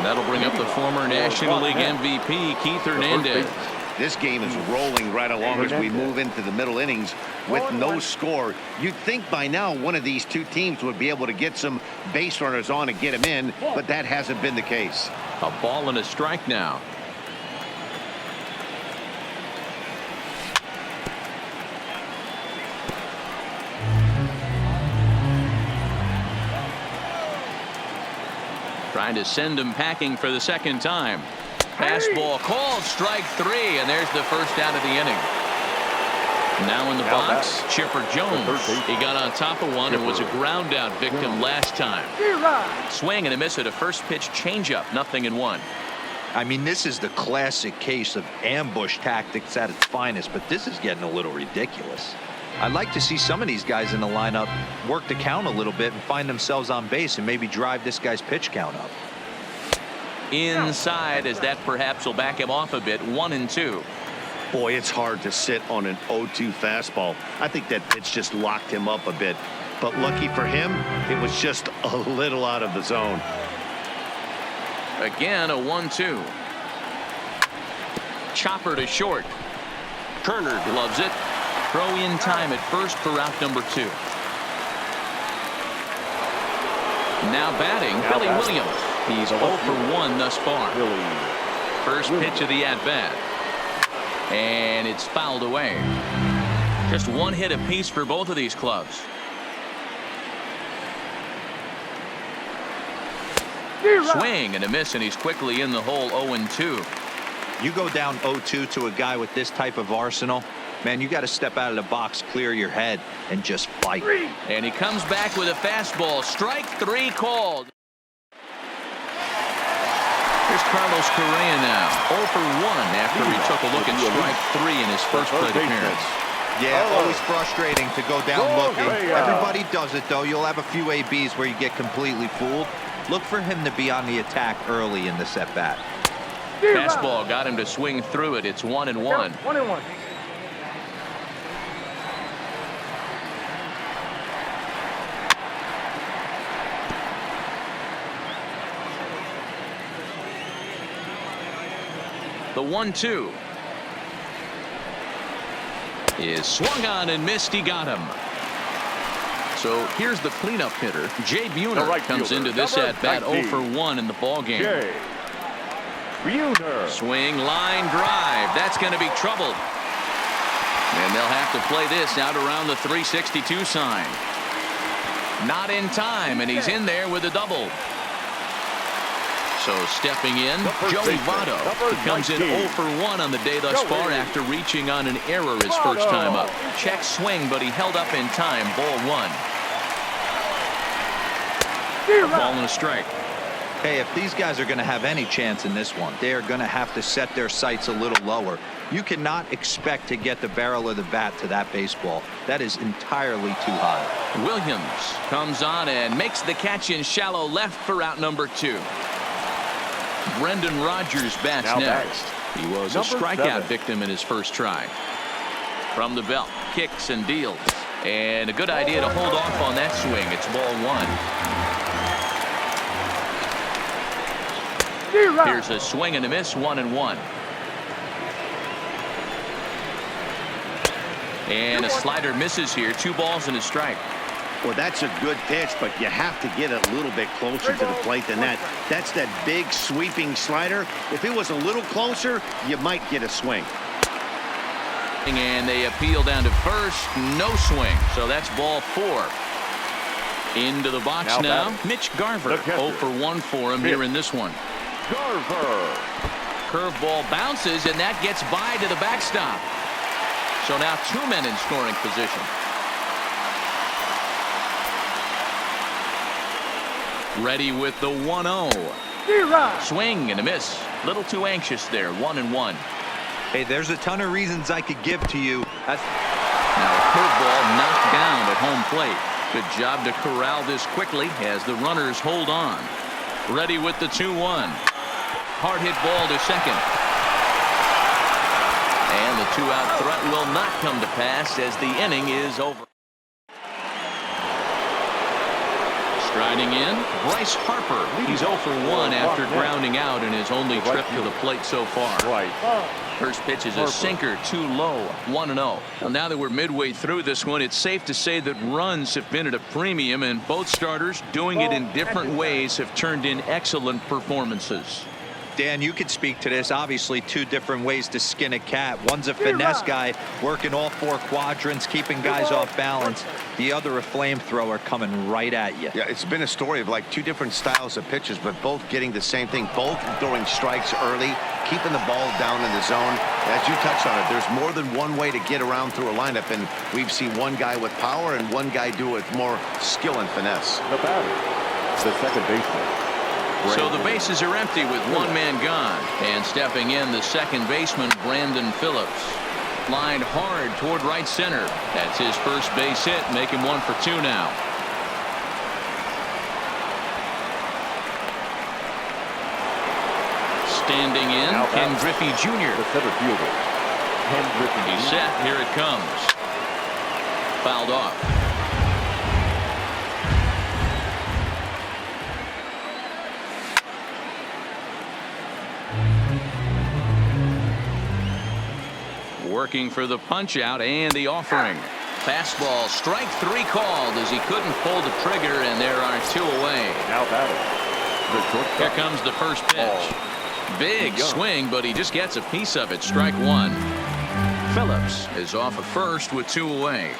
That'll bring up the former National League MVP, Keith Hernandez. This game is rolling right along as we move into the middle innings with no score. You'd think by now one of these two teams would be able to get some base runners on and get them in, but that hasn't been the case. A ball and a strike now. Trying to send him packing for the second time. Fastball called, strike three, and there's the first out of the inning. Now in the box, Chipper Jones. He got on top of one and was a ground out victim last time. Swing and a miss at a first pitch changeup, 0-1. I mean, this is the classic case of ambush tactics at its finest, but this is getting a little ridiculous. I'd like to see some of these guys in the lineup work the count a little bit and find themselves on base and maybe drive this guy's pitch count up. Inside, as that perhaps will back him off a bit. 1-2. Boy, it's hard to sit on an 0-2 fastball. I think that pitch just locked him up a bit. But lucky for him, it was just a little out of the zone. Again, a 1-2. Chopper to short. Turner gloves it. Throw in time at first for out number 2. Now batting, Billy Williams. He's 0 for 1 thus far. First pitch of the at-bat. And it's fouled away. Just one hit apiece for both of these clubs. Swing and a miss, and he's quickly in the hole. 0-2. You go down 0-2 to a guy with this type of arsenal, man, you got to step out of the box, clear your head, and just fight. And he comes back with a fastball. Strike 3 called. Here's Carlos Correa now. 0 for 1 after he took a look at strike 3 in his first plate appearance. Yeah, always frustrating to go down looking. Everybody does it, though. You'll have a few ABs where you get completely fooled. Look for him to be on the attack early in this at-bat. Fastball got him to swing through it. It's 1-1. 1-1. The 1-2 is swung on and missed. He got him. So here's the cleanup hitter. Jay Buhner comes into this at bat 0 for 1 in the ball game. Swing, line drive. That's going to be troubled. And they'll have to play this out around the 362 sign. Not in time, and he's in there with a double. So stepping in, Joey Votto. He comes in 0 for 1 on the day thus far after reaching on an error his first time up. Check swing, but he held up in time. Ball 1. A ball and a strike. Hey, if these guys are going to have any chance in this one, they are going to have to set their sights a little lower. You cannot expect to get the barrel of the bat to that baseball. That is entirely too high. Williams comes on and makes the catch in shallow left for out number 2. Brendan Rodgers bats next. He was a strikeout victim in his first try. From the belt, kicks and deals. And a good idea to hold off on that swing. It's ball 1. Here's a swing and a miss. 1-1. And a slider misses here. 2 balls and a strike. Well, that's a good pitch, but you have to get a little bit closer to the plate than that. That's that big sweeping slider. If it was a little closer, you might get a swing. And they appeal down to first. No swing. So that's ball 4. Into the box now. Mitch Garver. 0 for 1 for him here in this one. Curveball bounces, and that gets by to the backstop. So now 2 men in scoring position. Ready with the 1-0. Swing and a miss. Little too anxious there. 1-1. Hey, there's a ton of reasons I could give to you. Now a curveball knocked down at home plate. Good job to corral this quickly as the runners hold on. Ready with the 2-1. Hard hit ball to second. And the 2-out threat will not come to pass as the inning is over. Riding in, Bryce Harper. He's 0 for 1 after grounding out in his only trip to the plate so far. First pitch is a sinker, too low, 1-0. Well, now that we're midway through this one, it's safe to say that runs have been at a premium, and both starters, doing it in different ways, have turned in excellent performances. Dan, you could speak to this. Obviously, two different ways to skin a cat. One's a finesse guy, working all 4 quadrants, keeping guys off balance. The other a flamethrower coming right at you. Yeah, it's been a story of like 2 different styles of pitches, but both getting the same thing. Both throwing strikes early, keeping the ball down in the zone. As you touched on it, there's more than one way to get around through a lineup, and we've seen one guy with power and one guy do it with more skill and finesse. The batter, the second baseman. So the bases are empty with 1 man gone. And stepping in, the second baseman, Brandon Phillips. Lined hard toward right center. That's his first base hit, making 1 for 2 now. Standing in, Ken Griffey Jr. The center fielder, Ken Griffey Jr. He's set. Here it comes. Fouled off. Working for the punch out and the offering. Fastball, strike 3 called as he couldn't pull the trigger, and there are 2 away. Now batter. Here comes the first pitch. Big swing, but he just gets a piece of it. Strike 1. Phillips is off at first with 2 away.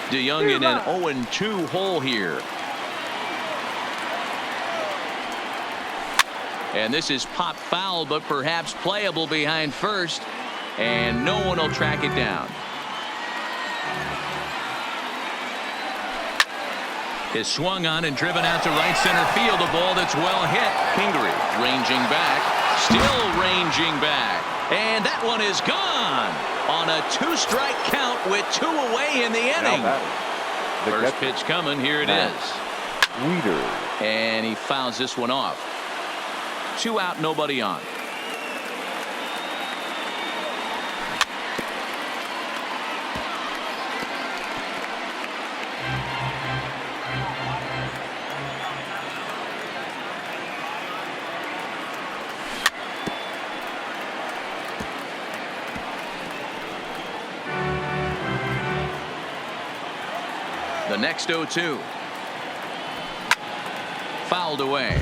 DeYoung in an 0-2 hole here. And this is pop foul, but perhaps playable behind first. And no one will track it down. Is swung on and driven out to right center field. A ball that's well hit. Pingree ranging back. Still ranging back. And that one is gone on a 2-strike count with 2 away in the inning. First pitch coming. Here it is. Weeder. And he fouls this one off. 2 out, nobody on. The next 0-2. Fouled away.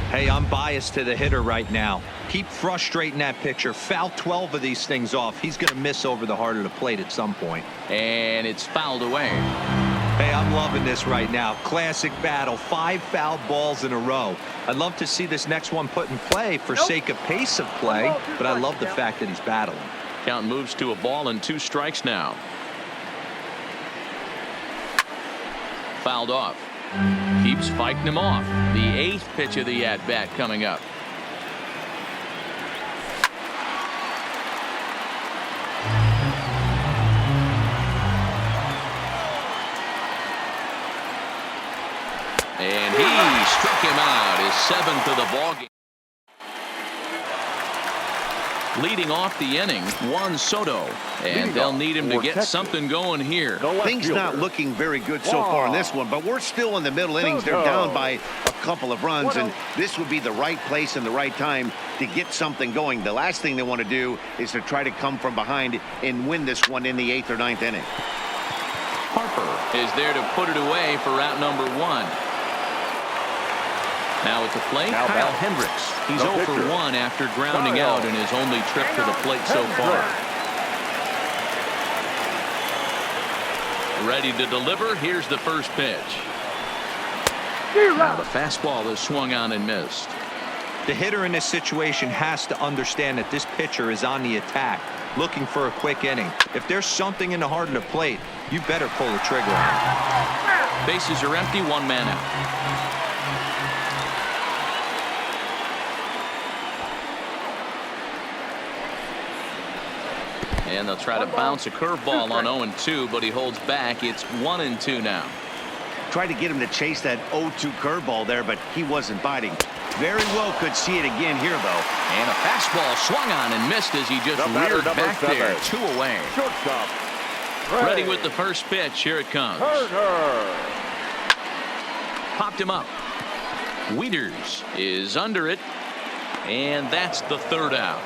Hey, I'm biased to the hitter right now. Keep frustrating that pitcher. Foul 12 of these things off. He's going to miss over the heart of the plate at some point. And it's fouled away. Hey, I'm loving this right now. Classic battle. 5 fouled balls in a row. I'd love to see this next one put in play for sake of pace of play, but I love the fact that he's battling. Count moves to a ball and 2 strikes now. Fouled off. Keeps fighting him off. The 8th pitch of the at-bat coming up. And he struck him out, his 7th of the ballgame. Leading off the inning, Juan Soto, and they'll need him to get something going here. Things not looking very good so far in this one, but we're still in the middle innings. They're down by a couple of runs, and this would be the right place and the right time to get something going. The last thing they want to do is to try to come from behind and win this one in the 8th or 9th inning. Harper is there to put it away for out number 1. Now at the plate, Kyle Hendricks. He's 0 for 1 after grounding out in his only trip to the plate so far. Ready to deliver. Here's the first pitch. Now the fastball is swung on and missed. The hitter in this situation has to understand that this pitcher is on the attack, looking for a quick inning. If there's something in the heart of the plate, you better pull the trigger on it. Bases are empty, 1 man out. And they'll try to bounce a curveball on 0-2, but he holds back. It's 1-2 now. Tried to get him to chase that 0-2 curveball there, but he wasn't biting. Very well could see it again here, though. And a fastball swung on and missed as he just reared back there. 2 away. Shortstop. Ready with the first pitch. Here it comes. popped him up. Wieters is under it, and that's the third out.